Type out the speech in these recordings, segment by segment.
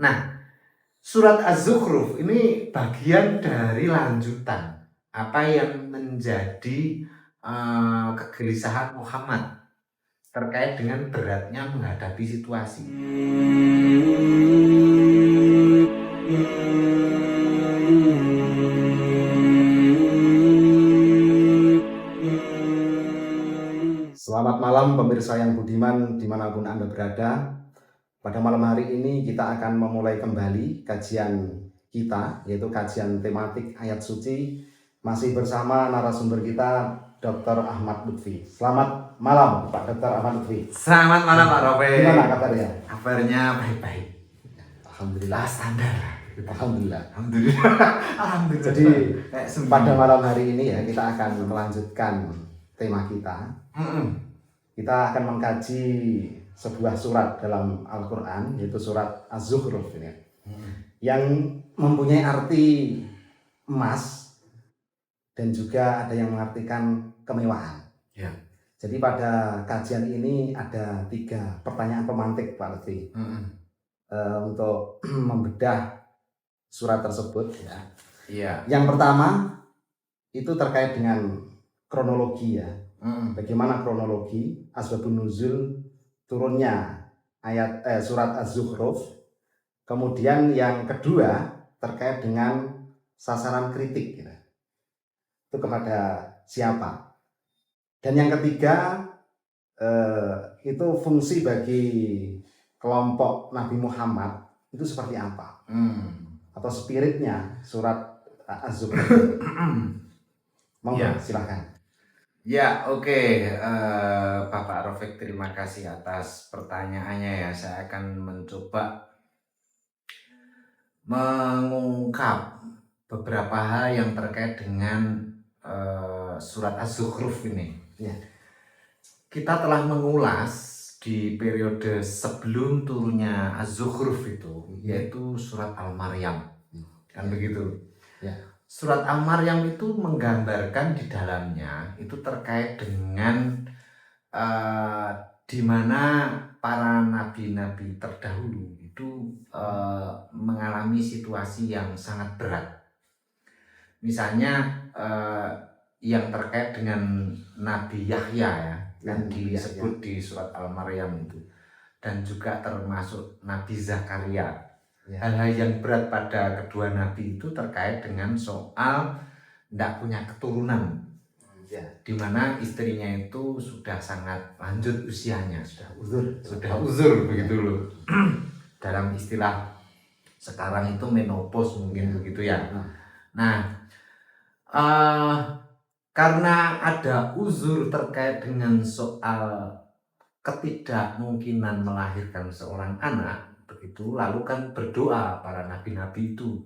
Nah, surat Az-Zukhruf ini bagian dari lanjutan apa yang menjadi kegelisahan Muhammad terkait dengan beratnya menghadapi situasi. Selamat malam pemirsa yang budiman dimanapun Anda berada. Pada malam hari ini kita akan memulai kembali kajian kita, yaitu kajian tematik ayat suci, masih bersama narasumber kita Dr. Ahmad Lutfi. Selamat malam Pak Dr. Ahmad Lutfi. Selamat malam Pak Robe. Gimana kabarnya? Kabarnya baik-baik. Alhamdulillah. Standar. Alhamdulillah. Alhamdulillah. Jadi pada malam hari ini ya kita akan melanjutkan tema kita. Kita akan mengkaji sebuah surat dalam Al-Quran, yaitu surat Az-Zukhruf ini, yang mempunyai arti emas dan juga ada yang mengartikan kemewahan. Ya. Jadi pada kajian ini ada 3 pertanyaan pemantik Pak Lutfi untuk membedah surat tersebut ya. Iya. Yang pertama itu terkait dengan kronologi ya. Bagaimana kronologi asbabun nuzul turunnya ayat surat Az-Zukhruf. Kemudian yang kedua terkait dengan sasaran kritik gitu. Itu kepada siapa. Dan yang ketiga itu fungsi bagi kelompok Nabi Muhammad itu seperti apa, atau spiritnya surat Az-Zukhruf. Monggo, silahkan. Ya, oke. Bapak Rofik, terima kasih atas pertanyaannya ya. Saya akan mencoba mengungkap beberapa hal yang terkait dengan surat Az-Zukhruf ini. Ya. Kita telah mengulas di periode sebelum turunnya Az-Zukhruf itu, yaitu surat Al-Maryam. Kan begitu? Ya. Surat Al-Maryam itu menggambarkan di dalamnya itu terkait dengan di mana para nabi-nabi terdahulu itu mengalami situasi yang sangat berat. Misalnya yang terkait dengan Nabi Yahya ya, yang disebut di surat Al-Maryam itu, dan juga termasuk Nabi Zakaria. Hal-hal yang berat pada kedua nabi itu terkait dengan soal tidak punya keturunan, di mana istrinya itu sudah sangat lanjut usianya, sudah uzur begitu loh. Dalam istilah sekarang itu menopause mungkin begitu ya. Nah, karena ada uzur terkait dengan soal ketidakmungkinan melahirkan seorang anak, begitu lalu kan berdoa para nabi-nabi itu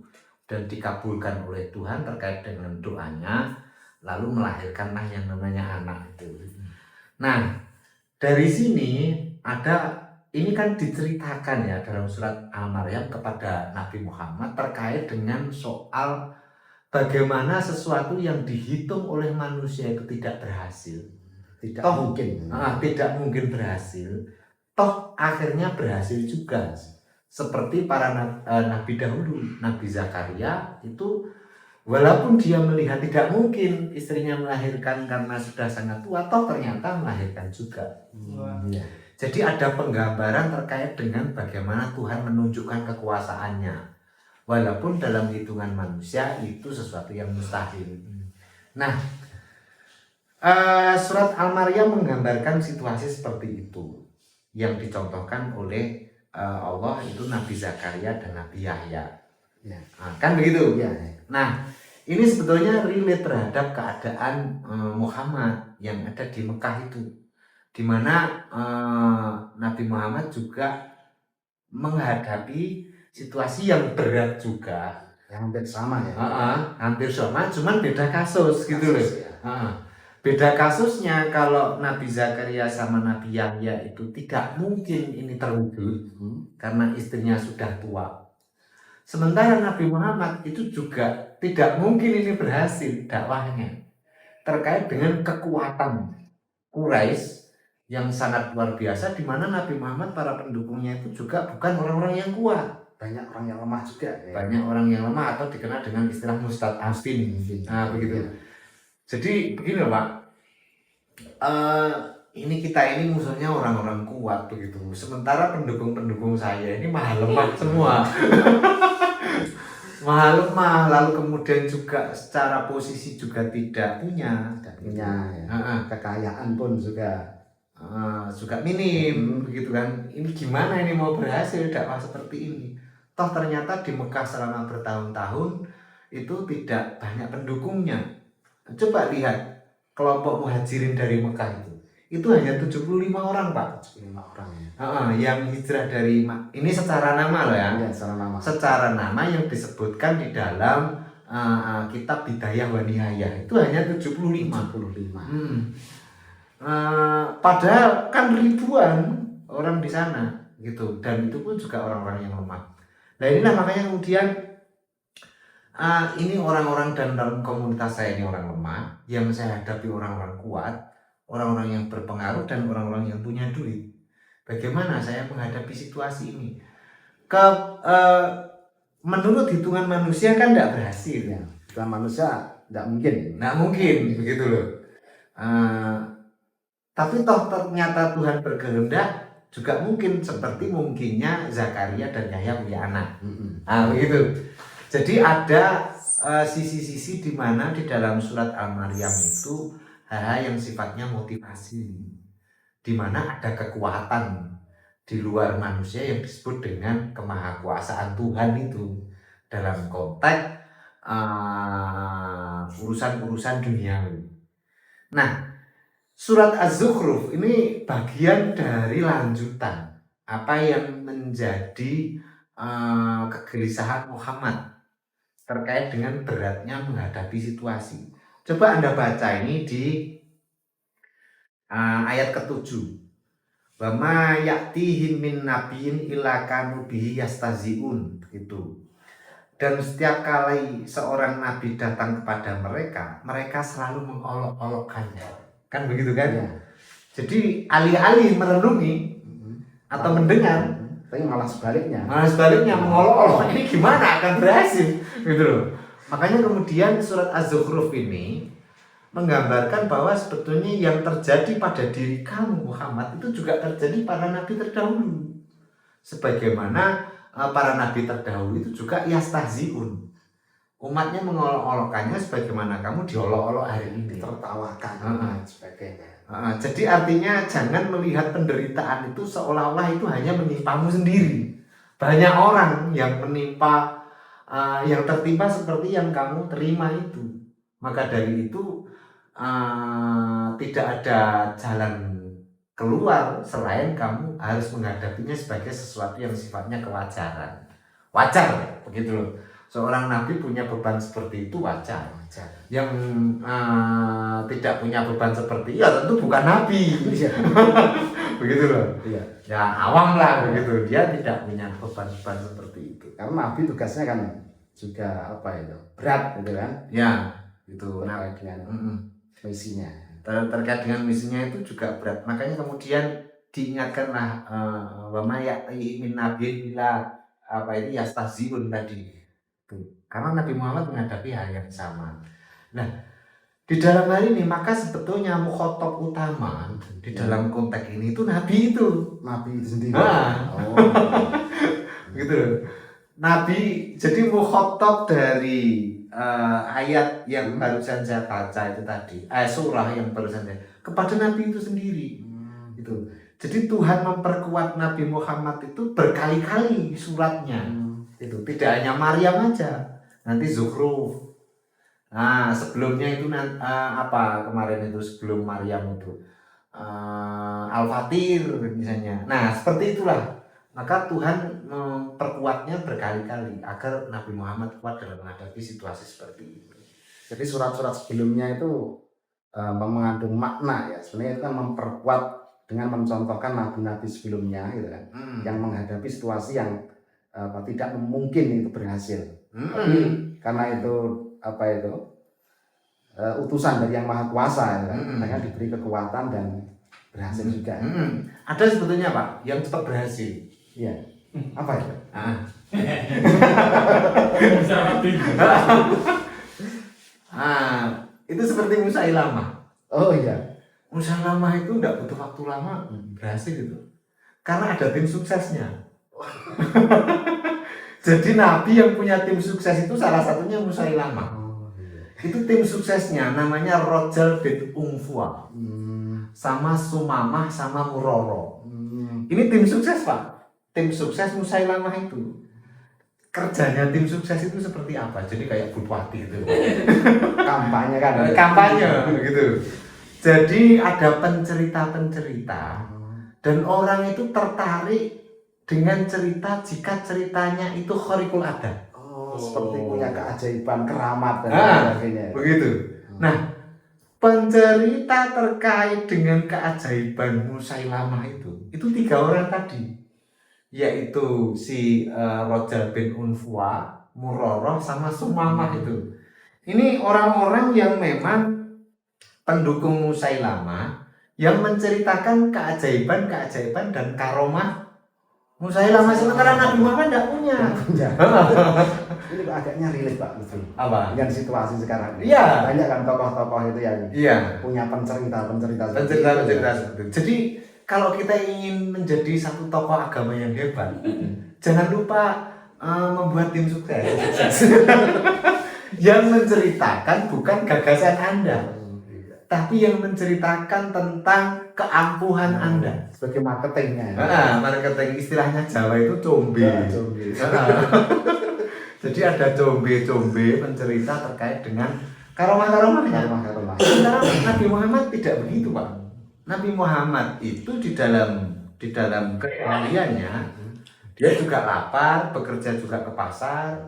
dan dikabulkan oleh Tuhan terkait dengan doanya, lalu melahirkanlah yang namanya anak itu. Nah, dari sini ini kan diceritakan ya dalam surat Al-Maryam kepada Nabi Muhammad terkait dengan soal bagaimana sesuatu yang dihitung oleh manusia itu tidak berhasil, tidak mungkin berhasil, toh akhirnya berhasil juga. Seperti para nabi dahulu, Nabi Zakaria itu walaupun dia melihat tidak mungkin istrinya melahirkan karena sudah sangat tua, toh ternyata melahirkan juga. Jadi ada penggambaran terkait dengan bagaimana Tuhan menunjukkan kekuasaannya, walaupun dalam hitungan manusia itu sesuatu yang mustahil. Nah, surat Al-Maryam menggambarkan situasi seperti itu yang dicontohkan oleh Allah itu Nabi Zakaria dan Nabi Yahya. Kan begitu? Nah, ini sebetulnya relate terhadap keadaan Muhammad yang ada di Mekah itu, di mana Nabi Muhammad juga menghadapi situasi yang berat juga, yang hampir sama ya. Hampir sama, cuman beda kasus gitu loh. Beda kasusnya, kalau Nabi Zakaria sama Nabi Yahya itu tidak mungkin ini terwujud karena istrinya sudah tua. Sementara Nabi Muhammad itu juga tidak mungkin ini berhasil dakwahnya, terkait dengan kekuatan Quraisy yang sangat luar biasa, di mana Nabi Muhammad para pendukungnya itu juga bukan orang-orang yang kuat. banyak orang yang lemah juga ya. Banyak orang yang lemah atau dikenal dengan istilah mustad'afin. Nah, begitu. Ya. Jadi begini loh Pak. Ini kita ini musuhnya orang-orang kuat begitu. Sementara pendukung-pendukung saya ini maha lemah semua. Maha lemah, lalu kemudian juga secara posisi juga tidak punya Ya. Kekayaan pun juga minim begitu kan. Ini gimana ini mau berhasil dakwah seperti ini? Toh ternyata di Mekah selama bertahun-tahun itu tidak banyak pendukungnya. Coba lihat kelompok muhajirin dari Mekah itu hanya 75 orang Pak. 75 orang ya. Yang hijrah dari ini secara nama loh ya. Iya, secara nama. Secara nama yang disebutkan di dalam kitab Bidayah wa Nihayah itu hanya 75. Padahal kan ribuan orang di sana gitu, dan itu pun juga orang-orang yang lemah. Nah inilah makanya kemudian ini orang-orang dan dalam komunitas saya ini orang lemah, yang saya hadapi orang-orang kuat, orang-orang yang berpengaruh dan orang-orang yang punya duit. Bagaimana saya menghadapi situasi ini? Menurut hitungan manusia kan tidak berhasil ya. Hitungan manusia tidak mungkin. Nggak mungkin begitu loh. Tapi toh ternyata Tuhan berkehendak juga mungkin, seperti mungkinnya Zakaria dan Yahya punya anak. Begitu. Jadi ada sisi-sisi di mana di dalam surat Al-Maryam itu hal-hal yang sifatnya motivasi, di mana ada kekuatan di luar manusia yang disebut dengan kemahakuasaan Tuhan itu dalam konteks urusan-urusan duniawi. Nah, surat Az-Zukhruf ini bagian dari lanjutan apa yang menjadi kegelisahan Muhammad terkait dengan beratnya menghadapi situasi. Coba Anda baca ini di ayat ke-7. Wa ma ya'tihim min nabiyyin illa kanu bihi yastazi'un, gitu. Dan setiap kali seorang nabi datang kepada mereka, mereka selalu mengolok-olokkannya. Kan begitu kan? Ya. Jadi alih-alih merenungi atau mendengar, tapi malah sebaliknya mengolok-olok, ini gimana akan berhasil gitu loh. Makanya kemudian surat Az-Zukhruf ini menggambarkan bahwa sebetulnya yang terjadi pada diri kamu Muhammad itu juga terjadi pada nabi terdahulu. Sebagaimana para nabi terdahulu itu juga yastahziun. Umatnya mengolok-olokkannya sebagaimana kamu diolok-olok hari ini, tertawakan dan sebagainya. Jadi artinya jangan melihat penderitaan itu seolah-olah itu hanya menimpamu sendiri. Banyak orang yang menimpa, yang tertimpa seperti yang kamu terima itu. Maka dari itu tidak ada jalan keluar selain kamu harus menghadapinya sebagai sesuatu yang sifatnya kewajaran. Wajar begitu loh. Seorang nabi punya beban seperti itu wajar. Yang tidak punya beban seperti itu ya tentu bukan nabi. Begitu loh. Ya awam lah begitu. Dia tidak punya beban-beban seperti itu. Karena nabi tugasnya kan juga berat gitu kan. Ya, itu terkait dengan misinya. Terkait dengan misinya itu juga berat. Makanya kemudian diingatkanlah wa ma ya'ti min nabiyyin illa yastahzi'un tadi. Karena Nabi Muhammad menghadapi hal yang sama. Nah, di dalam hal ini maka sebetulnya mukhotob utama di dalam konteks ini itu Nabi itu sendiri. Gitu. Nabi jadi mukhotob dari ayat yang barusan saya baca itu tadi, surah yang barusan saya kepada Nabi itu sendiri. Gitu. Jadi Tuhan memperkuat Nabi Muhammad itu berkali-kali suratnya. Itu tidak hanya Maryam aja, nanti Zukhruf. Nah sebelumnya itu kemarin itu sebelum Maryam itu Al-Fatir misalnya. Nah seperti itulah. Maka Tuhan memperkuatnya berkali-kali agar Nabi Muhammad kuat dalam menghadapi situasi seperti ini. Jadi surat-surat sebelumnya itu mengandung makna ya. Sebenarnya itu kan memperkuat dengan mencontohkan nabi-nabi sebelumnya gitu kan, yang menghadapi situasi yang tidak mungkin itu berhasil. Tapi karena itu utusan dari Yang Maha Kuasa ya kan, mereka diberi kekuatan dan berhasil juga. Ada sebetulnya Pak yang cepat berhasil. Iya. Apa itu? Itu seperti Musailamah. Oh iya. Musailamah itu enggak butuh waktu lama berhasil itu. Karena ada tim suksesnya. Jadi nabi yang punya tim sukses itu salah satunya Musailamah. Itu tim suksesnya namanya Rojal bin Unfuwa. Sama Sumamah sama Muroro. Ini tim sukses, Pak. Tim sukses Musailamah itu. Kerjanya tim sukses itu seperti apa? Jadi kayak Bupati gitu. Kampanye kan. Kampanye gitu. Jadi ada pencerita-pencerita dan orang itu tertarik dengan cerita jika ceritanya itu khariqul adat. Seperti punya keajaiban, keramat dan sebagainya. Begitu. Nah, pencerita terkait dengan keajaiban Musailamah itu 3 orang tadi, yaitu si Rojal bin Unfuwa, Muroroh sama Sumamah itu. Ini orang-orang yang memang pendukung Musailamah yang menceritakan keajaiban-keajaiban dan karomah Musailamah, sementara Nabi Muhammad tidak punya. Ini agaknya relate Pak, betul. Apa? Dengan situasi sekarang. Iya. Banyak kan tokoh-tokoh itu yang punya pencerita seperti itu. Jadi kalau kita ingin menjadi satu tokoh agama yang hebat, jangan lupa membuat tim sukses. Yang menceritakan bukan gagasan Anda, tapi yang menceritakan tentang keampuhan Anda. Sebagai marketingnya. Marketing istilahnya Jawa itu combe. Jadi ada combe pencerita terkait dengan karomah-karomahnya. Sementara Nabi Muhammad tidak begitu, Pak. Nabi Muhammad itu di dalam keahliannya, dia juga lapar, bekerja juga ke pasar,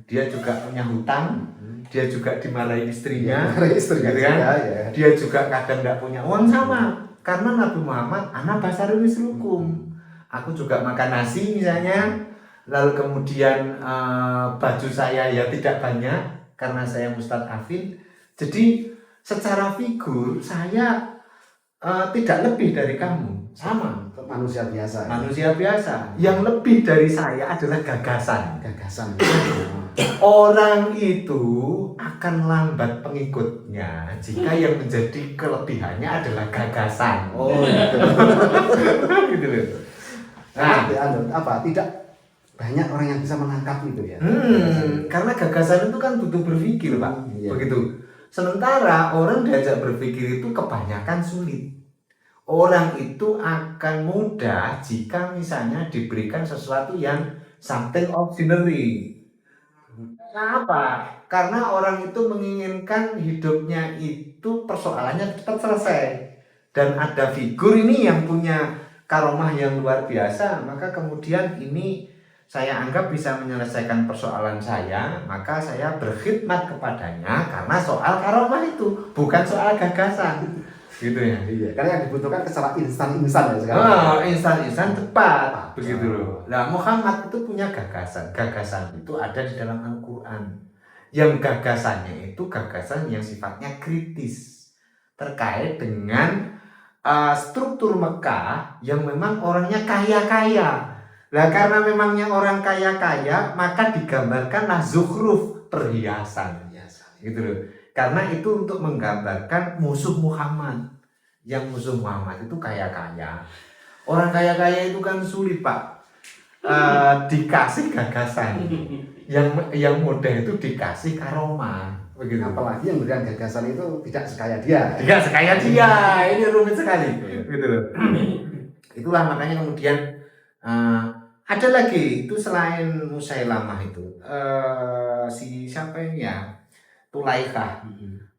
dia juga punya hutang, dia juga dimarahi istrinya, gitu kan? Ya. Dia juga kadang tidak punya uang sama. Karena Nabi Muhammad, ana basarun mislukum. Aku juga makan nasi misalnya, lalu kemudian baju saya ya tidak banyak karena saya mustadafin. Jadi secara figur saya tidak lebih dari kamu, sama. Manusia biasa. Yang lebih dari saya adalah gagasan. Orang itu akan lambat pengikutnya jika yang menjadi kelebihannya adalah gagasan. Gitu loh. Nah, tidak banyak orang yang bisa menangkap itu ya. Karena gagasan itu kan butuh berpikir, Pak. Begitu. Sementara orang diajak berpikir itu kebanyakan sulit. Orang itu akan mudah jika misalnya diberikan sesuatu yang something ordinary. Kenapa? Karena orang itu menginginkan hidupnya itu persoalannya cepat selesai. Dan ada figur ini yang punya karomah yang luar biasa, maka kemudian ini saya anggap bisa menyelesaikan persoalan saya, maka saya berkhidmat kepadanya karena soal karomah itu, bukan soal gagasan. Gitu ya. Iya, karena yang dibutuhkan secara instan ya sekarang. Instan cepat, begitu loh. Nah, Muhammad itu punya gagasan. Gagasan itu ada di dalam Al-Qur'an. Yang gagasannya itu gagasan yang sifatnya kritis terkait dengan struktur Mekah yang memang orangnya kaya-kaya. Nah, karena memangnya orang kaya-kaya, maka digambarkanlah zukhruf, perhiasan. Gitu loh. Karena itu untuk menggambarkan musuh Muhammad. Yang musuh Muhammad itu kaya-kaya. Orang kaya-kaya itu kan sulit, Pak. Dikasih gagasan. Yang mudah itu dikasih karomah. Begitu. Apalagi yang berikan gagasan itu tidak sekaya dia. Ini rumit sekali. Gitu loh. Itulah makanya kemudian ada lagi itu selain Musailamah itu si siapa ini ya? Tulaikah,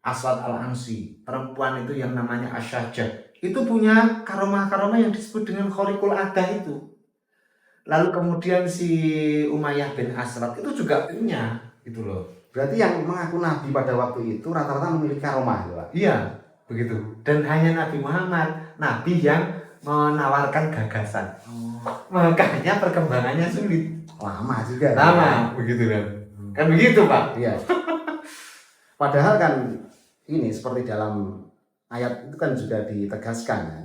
Aswad al-Ansi, perempuan itu yang namanya Asyajah, itu punya karomah-karomah yang disebut dengan khariqul adah itu. Lalu kemudian si Umayyah bin Asrat itu juga punya, gitu loh. Berarti yang mengaku nabi pada waktu itu rata-rata memiliki karomah, Pak? Iya, begitu. Dan hanya Nabi Muhammad, nabi yang menawarkan gagasan. Makanya perkembangannya sulit. Lama juga. Begitu kan? Kan begitu, Pak? Iya. Padahal kan ini seperti dalam ayat itu kan juga ditegaskan kan.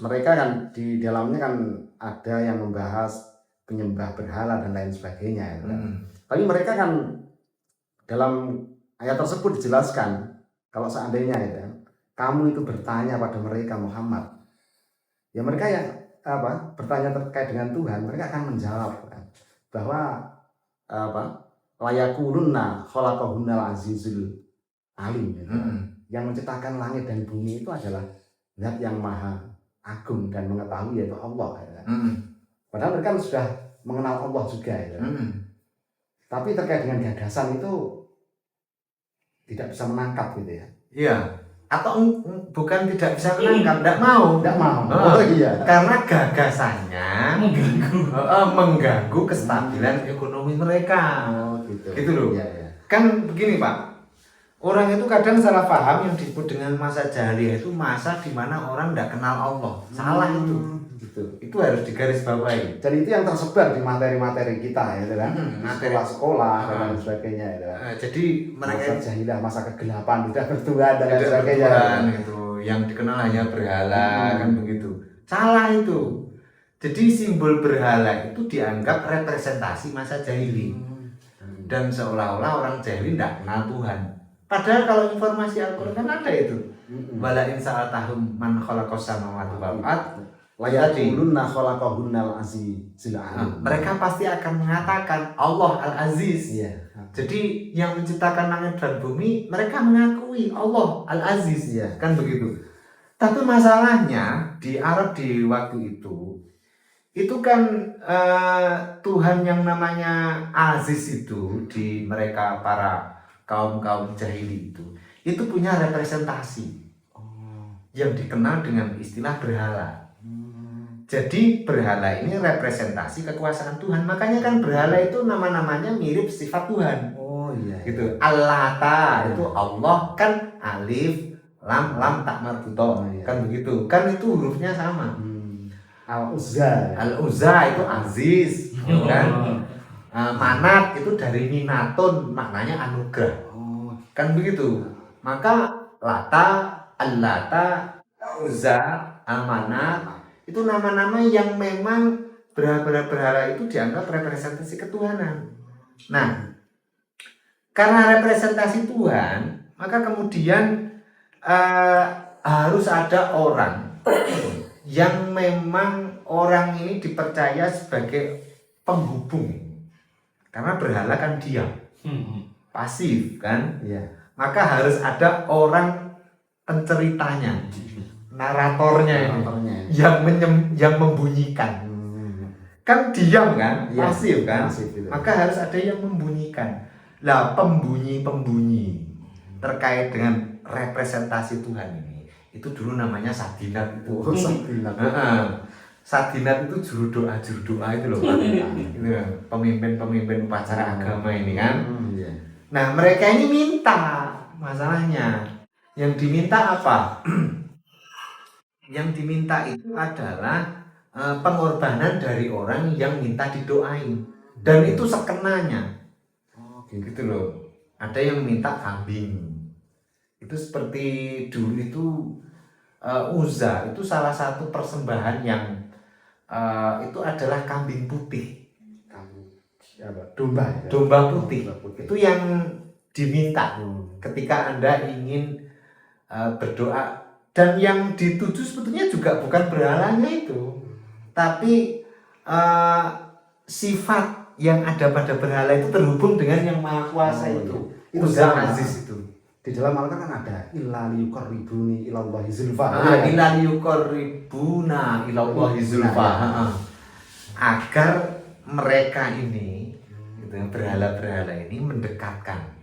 Mereka kan di dalamnya kan ada yang membahas penyembah berhala dan lain sebagainya gitu kan. Tapi mereka kan dalam ayat tersebut dijelaskan kalau seandainya gitu kan, kamu itu bertanya pada mereka Muhammad, ya mereka yang bertanya terkait dengan Tuhan, mereka akan menjawab kan, bahwa layakulunna khalaqahunnal azizul alim gitu kan. Yang menciptakan langit dan bumi itu adalah zat yang maha agung dan mengetahui, yaitu Allah gitu kan. Padahal mereka sudah mengenal Allah juga gitu kan. Tapi terkait dengan gagasan itu tidak bisa menangkap gitu ya. Iya. Atau bukan tidak bisa menangkap, tidak mau. Oh iya. Karena gagasannya mengganggu kestabilan ekonomi mereka. Gitu loh. Iya. Kan begini Pak. Orang itu kadang salah paham yang disebut dengan masa jahiliyah itu masa di mana orang tidak kenal Allah. Salah itu. Gitu. Itu harus digarisbawahi. Dan itu yang tersebar di materi-materi kita ya kan. Sekolah-sekolah dan lain sebagainya ya kan. Jadi mereka masa jahiliyah, masa kegelapan, tidak bertuhan dan lain sebagainya. Itu yang dikenal hanya berhala kan begitu. Salah itu. Jadi simbol berhala itu dianggap representasi masa jahili. Dan seolah-olah orang jahili tidak kenal Tuhan. Padahal kalau informasi Al-Quran kan ada itu. Wala in sa'altahum man khalaqas samawati wal ardh layakulunna khalaqahunnal azizul alim. Mereka pasti akan mengatakan Allah Al-Aziz. Iya. Jadi yang menciptakan langit dan bumi mereka mengakui Allah Al-Aziz. Iya. Kan begitu. Tapi masalahnya di Arab di waktu itu kan Tuhan yang namanya Aziz itu di mereka para kaum jahili itu punya representasi yang dikenal dengan istilah berhala. Jadi berhala ini representasi kekuasaan Tuhan. Makanya kan berhala itu nama-namanya mirip sifat Tuhan. Oh iya. Gitu. Allata itu Allah kan alif lam tak marbuto. Kan begitu. Kan itu hurufnya sama. Al-Uzza. Al-Uzza itu aziz, kan? Manat itu dari minatun, maknanya anugerah. Kan begitu. Maka Lata, Al-Lata, Uzza, Al-Manat itu nama-nama yang memang berhala itu dianggap representasi ketuhanan. Nah, karena representasi Tuhan, maka kemudian harus ada orang yang memang orang ini dipercaya sebagai penghubung. Karena berhala kan diam, pasif kan. Iya. Maka harus ada orang penceritanya, naratornya yang membunyikan. Kan diam kan, pasif kan. Maka harus ada yang membunyikan. Lah pembunyi terkait dengan representasi Tuhan ini, itu dulu namanya Sadinat itu. Sadinat itu juru doa itu loh Pak. Itu pemimpin upacara agama ini kan. Nah mereka ini minta, masalahnya yang diminta apa? Yang diminta itu adalah pengorbanan dari orang yang minta didoain, dan itu sekenanya. Gitu loh. Ada yang minta kambing. Itu seperti dulu itu Uzza itu salah satu persembahan yang itu adalah kambing putih. Domba putih. Itu yang diminta ketika Anda ingin berdoa, dan yang dituju sebetulnya juga bukan berhalanya itu, tapi sifat yang ada pada berhala itu terhubung dengan yang maha kuasa itu. Uzza Aziz itu. Di dalam Al-Quran kan ada illa liyuqarribuni ilallahi zulfa. Illa liyuqarribuna ilallahi zulfa. Agar mereka ini gitu, berhala-berhala ini mendekatkan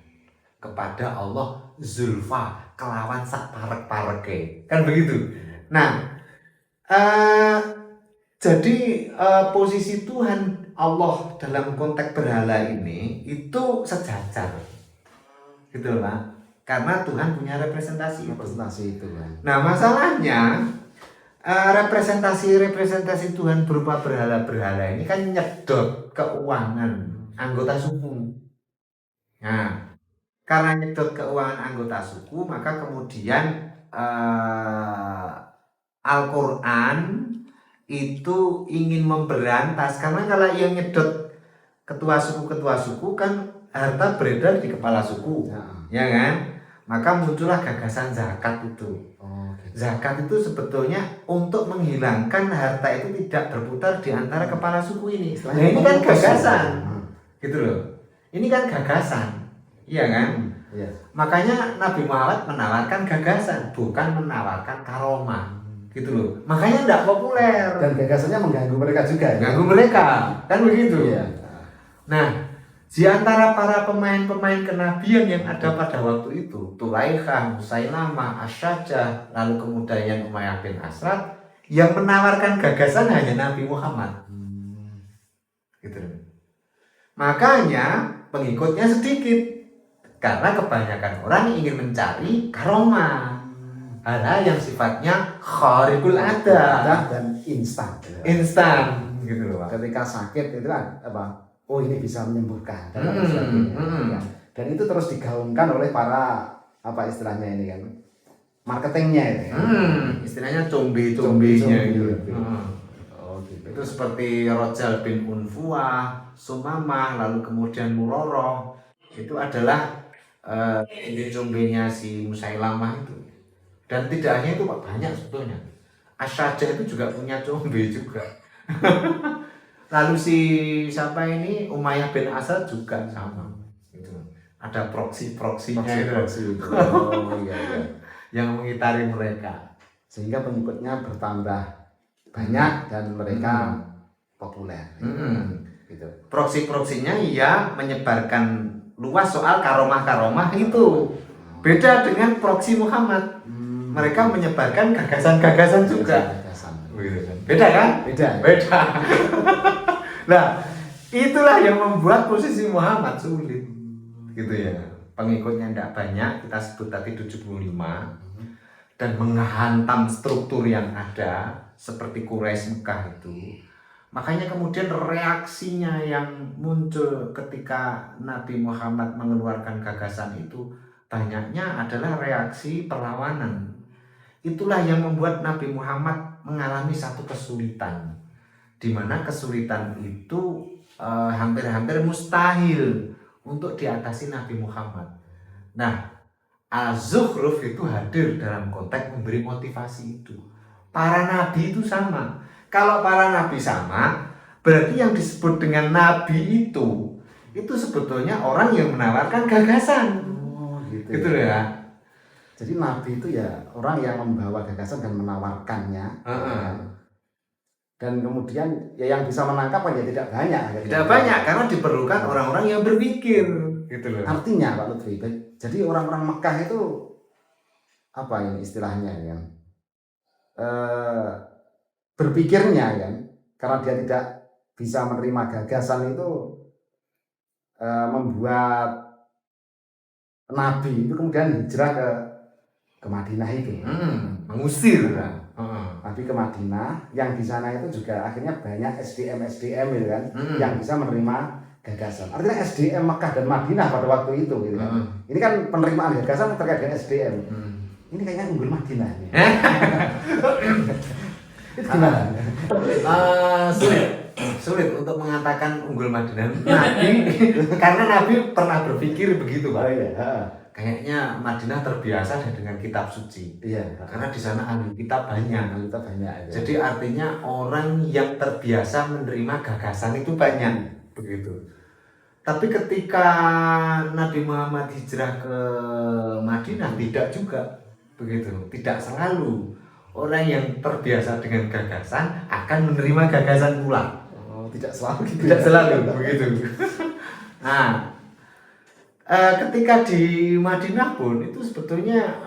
kepada Allah zulfa, kelawan sak parek-pareke. Kan begitu. Nah, jadi posisi Tuhan Allah dalam konteks berhala ini itu sejajar. Gitu lah. Karena Tuhan punya representasi itu kan. Nah masalahnya representasi Tuhan berupa berhala-berhala ini kan nyedot keuangan anggota suku. Nah karena nyedot keuangan anggota suku, maka kemudian Al-Quran itu ingin memberantas, karena kalau yang nyedot ketua suku kan harta beredar di kepala suku, ya kan? Maka muncullah gagasan zakat itu. Zakat itu sebetulnya untuk menghilangkan harta itu tidak berputar di antara kepala suku ini. Nah, ini kan gagasan, gitu loh. Ini kan gagasan, iya kan? Makanya Nabi Muhammad menawarkan gagasan, bukan menawarkan karomah, gitu loh. Makanya tidak populer. Dan gagasannya mengganggu mereka juga. Mengganggu mereka, kan begitu. Nah, di antara para pemain-pemain kenabian yang ada pada waktu itu, Tulaikha, Musailamah, Asyajah, lalu kemudian Umayyah bin Asrad, yang menawarkan gagasan hanya Nabi Muhammad. Gitu. Makanya pengikutnya sedikit, karena kebanyakan orang ingin mencari karomah, hal-hal yang sifatnya kharikul ada dan instan. Gitu loh. Ketika sakit itu kan apa? Oh, ini bisa menyembuhkan dan sebagainya. Dan itu terus digaungkan oleh para apa istilahnya ini kan, marketingnya itu ya. Istilahnya combe-combenya gitu. Gitu. Itu seperti Rojal bin Unfuah, Sumamah, lalu kemudian Muroroh. Itu adalah ini combenya si Musailamah itu. Dan tidak hanya itu Pak, banyak sebetulnya. Asyajah itu juga punya combe juga. Lalu si siapa ini Umayyah bin Asad juga sama, gitu. Ada proksi-proksinya itu. Iya. Yang mengitari mereka, sehingga pengikutnya bertambah banyak dan mereka populer. Gitu. Proksi-proksinya ia menyebarkan luas soal karomah-karomah itu. Beda dengan proksi Muhammad. Mereka menyebarkan gagasan-gagasan juga. Beda kan? Beda. Nah, itulah yang membuat posisi Muhammad sulit, gitu ya. Pengikutnya tidak banyak, kita sebut tadi 75, dan menghantam struktur yang ada seperti Quraisy Mekah itu. Makanya kemudian reaksinya yang muncul ketika Nabi Muhammad mengeluarkan gagasan itu banyaknya adalah reaksi perlawanan. Itulah yang membuat Nabi Muhammad mengalami satu kesulitan, di mana kesulitan itu hampir-hampir mustahil untuk diatasi Nabi Muhammad. Nah, Az-Zukhruf itu hadir dalam konteks memberi motivasi itu. Para nabi itu sama. Kalau para nabi sama, berarti yang disebut dengan nabi itu sebetulnya orang yang menawarkan gagasan. Gitu ya. Jadi nabi itu ya orang yang membawa gagasan dan menawarkannya. Dan kemudian ya yang bisa menangkap ya tidak banyak. Tidak banyak karena diperlukan orang-orang yang berpikir, gitu loh. Artinya Pak Lutfi, jadi orang-orang Mekah itu apa ini istilahnya ya? Berpikirnya kan, karena dia tidak bisa menerima gagasan itu membuat Nabi itu kemudian hijrah ke Madinah itu, mengusir Nabi ke Madinah, yang di sana itu juga akhirnya banyak SDM gitu kan, yang bisa menerima gagasan. Artinya SDM Mekah dan Madinah pada waktu itu gitu kan. Ini kan penerimaan gagasan terkait dengan SDM. Ini kayaknya unggul Madinah nih. Itu gimana? Sulit untuk mengatakan unggul Madinah. Karena Nabi pernah berpikir begitu, Pak. Kayaknya Madinah terbiasa dengan kitab suci. Karena di sana ahli kitab banyak. Jadi artinya orang yang terbiasa menerima gagasan itu banyak, begitu. Tapi ketika Nabi Muhammad hijrah ke Madinah tidak juga, begitu. Tidak selalu orang yang terbiasa dengan gagasan akan menerima gagasan pula. Tidak selalu gitu. Tidak selalu begitu. Nah, ketika di Madinah pun itu sebetulnya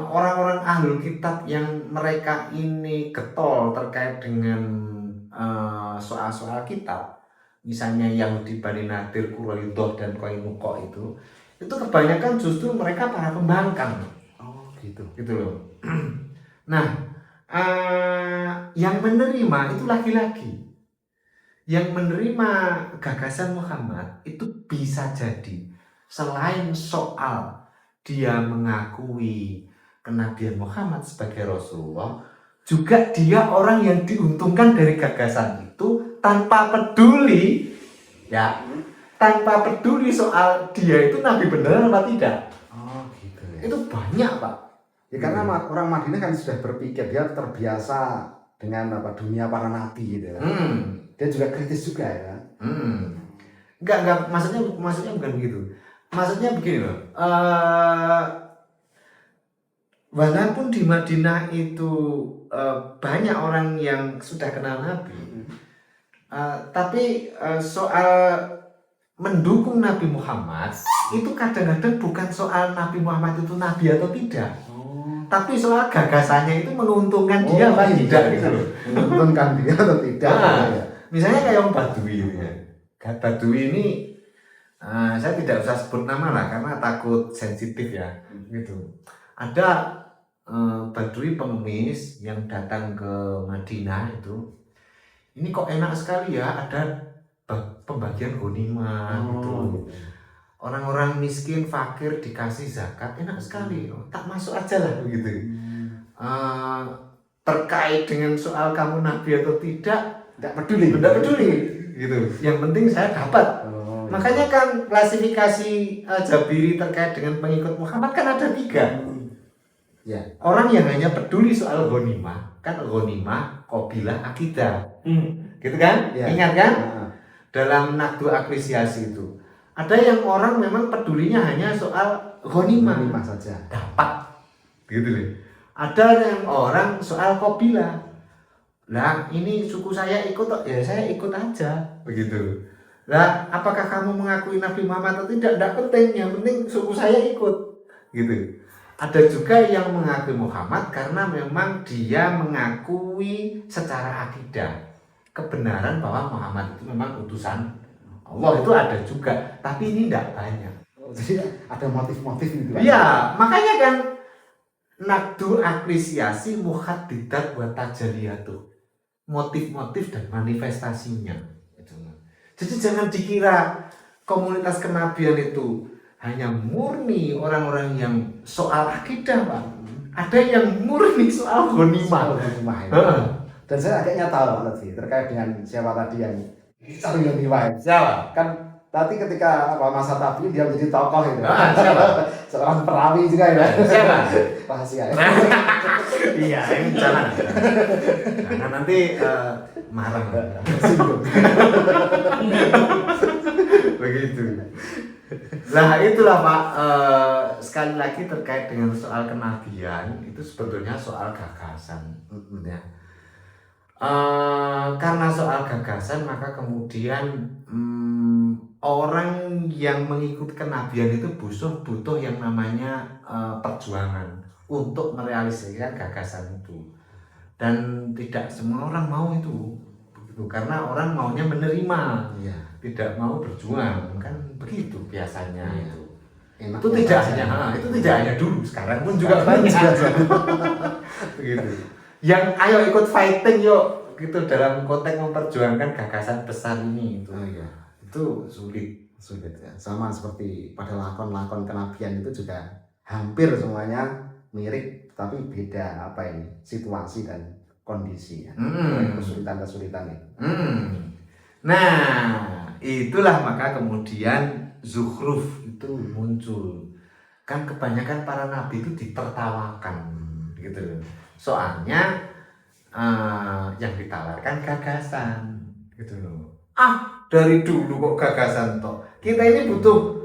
orang-orang ahlul kitab yang mereka ini getol terkait dengan soal-soal kitab, misalnya Yahudi Bani Nadir, Quraidah dan Qainuqa itu kebanyakan justru mereka para pembangkang. Gitu loh. Nah, yang menerima itu laki-laki. Yang menerima gagasan Muhammad itu bisa jadi selain soal dia mengakui kenabian Muhammad sebagai Rasulullah, juga dia orang yang diuntungkan dari gagasan itu tanpa peduli ya, tanpa peduli soal dia itu nabi beneran apa tidak. Oh gitu ya. Itu banyak Pak. Ya karena orang Madinah kan sudah berpikir, dia terbiasa dengan dunia para nabi gitu kan. Dia juga kritis juga ya. Enggak, maksudnya bukan begitu. Maksudnya begini loh. Walaupun di Madinah itu banyak orang yang sudah kenal Nabi, tapi soal mendukung Nabi Muhammad itu kadang-kadang bukan soal Nabi Muhammad itu nabi atau tidak, tapi soal gagasannya itu menguntungkan dia apa tidak gitu loh. Menguntungkan dia atau tidak. Ya. Misalnya kayak orang Badui ya. Badui ini saya tidak usah sebut nama lah karena takut sensitif ya gitu. Ada Badui pengemis yang datang ke Madinah itu, ini kok enak sekali ya, ada pembagian ghanimah gitu. Orang-orang miskin, fakir dikasih zakat, enak sekali, tak masuk aja lah begitu. Terkait dengan soal kamu nabi atau tidak peduli gitu. Yang penting saya dapat. Makanya kan klasifikasi Jabiri terkait dengan pengikut Muhammad kan ada 3. Ya. Orang yang hanya peduli soal ghanimah, kan ghanimah, qabilah, akidah. Gitu kan? Ya. Ingat kan? Dalam nakdu apresiasi itu. Ada yang orang memang pedulinya hanya soal ghanimah saja. Dapat. Gitu loh. Ada yang orang soal qabilah. Lah, ini suku saya ikut, ya saya ikut aja. Begitu. Lah, apakah kamu mengakui Nabi Muhammad atau tidak? Tidak penting, yang penting suku saya ikut. Gitu. Ada juga yang mengakui Muhammad karena memang dia mengakui secara akidah kebenaran bahwa Muhammad itu memang utusan Allah, itu ada juga, tapi ini tidak banyak. Jadi ada motif-motif itu. Iya, makanya kan nakdu apresiasi muhaddidat wa tajaliyatuh, motif-motif dan manifestasinya. Jadi jangan dikira komunitas kenabian itu hanya murni orang-orang yang soal akidah Pak. Ada yang murni soal ghanimah. Dan saya agaknya tahu Pak Lutfi terkait dengan siapa tadi yang cari ghanimah. Siapa? Kan tadi ketika masa tabi dia menjadi tokoh itu. Siapa? Seorang perawi juga ya. Siapa? Rahasia ya. Iya, ini jangan. Karena nanti marah. Begitu. Lah itulah Pak, sekali lagi terkait dengan soal kenabian itu sebetulnya soal gagasan ya. Karena soal gagasan maka kemudian orang yang mengikuti kenabian itu butuh yang namanya perjuangan untuk merealisasikan gagasan itu, dan tidak semua orang mau itu begitu, karena orang maunya menerima. Iya. Tidak mau berjuang, kan begitu biasanya. Enak Itu tidak hanya dulu, sekarang pun juga banyak. Begitu. Yang ayo ikut fighting yuk gitu dalam konteks memperjuangkan gagasan besar ini itu. Itu sulit ya. Sama seperti pada lakon-lakon kenabian itu juga hampir semuanya mirip, tapi beda situasi dan kondisi ya. Kesulitan-kesulitan itu. Nah, itulah maka kemudian Zukhruf itu muncul. Kan kebanyakan para nabi itu ditertawakan gitu. Soalnya yang ditawarkan gagasan gitu loh. Dari dulu kok gagasan toh. Kita ini butuh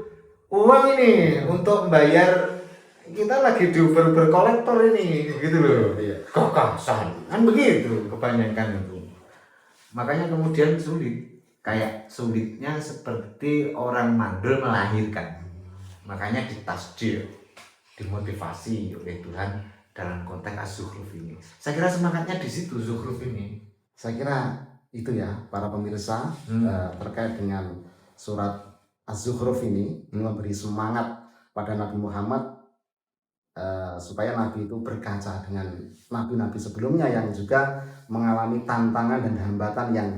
uang ini untuk membayar, kita lagi diuber kolektor ini gitu loh. Gagasan. Kan begitu kebanyakan itu. Makanya kemudian sulit. Kayak sulitnya seperti orang mandul melahirkan. Makanya ditasdir, dimotivasi oleh Tuhan dalam konteks Az-Zukhruf ini. Saya kira semangatnya di situ Zukhruf ini. Saya kira itu ya para pemirsa terkait dengan surat Az-Zukhruf ini memberi semangat pada Nabi Muhammad supaya Nabi itu berkaca dengan nabi-nabi sebelumnya yang juga mengalami tantangan dan hambatan yang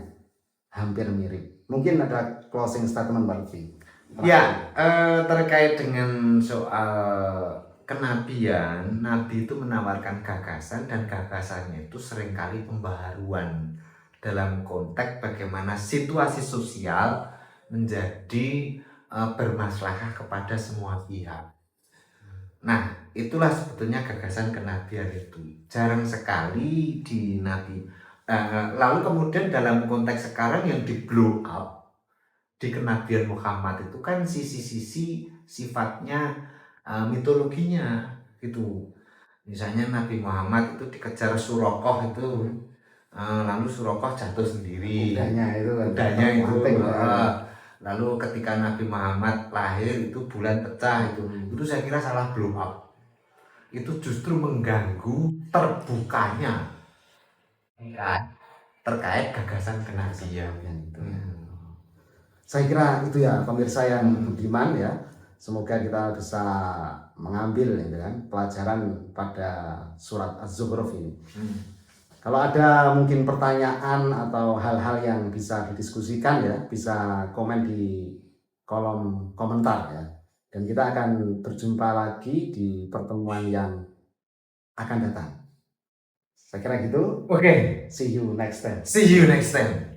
hampir mirip. Mungkin ada closing statement Pak Lutfi. Ya, terkait dengan soal kenabian, nabi itu menawarkan gagasan dan gagasannya itu seringkali pembaharuan dalam konteks bagaimana situasi sosial menjadi bermaslahah kepada semua pihak. Nah, itulah sebetulnya gagasan kenabian itu. Jarang sekali di nabi. Lalu kemudian dalam konteks sekarang yang di blow up di kenabian Muhammad itu kan sisi-sisi sifatnya mitologinya gitu. Misalnya Nabi Muhammad itu dikejar Surakoh itu, lalu Surakoh jatuh sendiri. Kudanya itu. Lalu ketika Nabi Muhammad lahir itu bulan pecah itu saya kira salah blow up. Itu justru mengganggu terbukanya terkait gagasan kenabian itu. Saya kira itu ya pemirsa yang budiman ya. Semoga kita bisa mengambil gitu kan, pelajaran pada surat Az-Zukhruf ini. Kalau ada mungkin pertanyaan atau hal-hal yang bisa didiskusikan ya, bisa komen di kolom komentar ya. Dan kita akan berjumpa lagi di pertemuan yang akan datang. Saya kira gitu. Oke. See you next time. See you next time.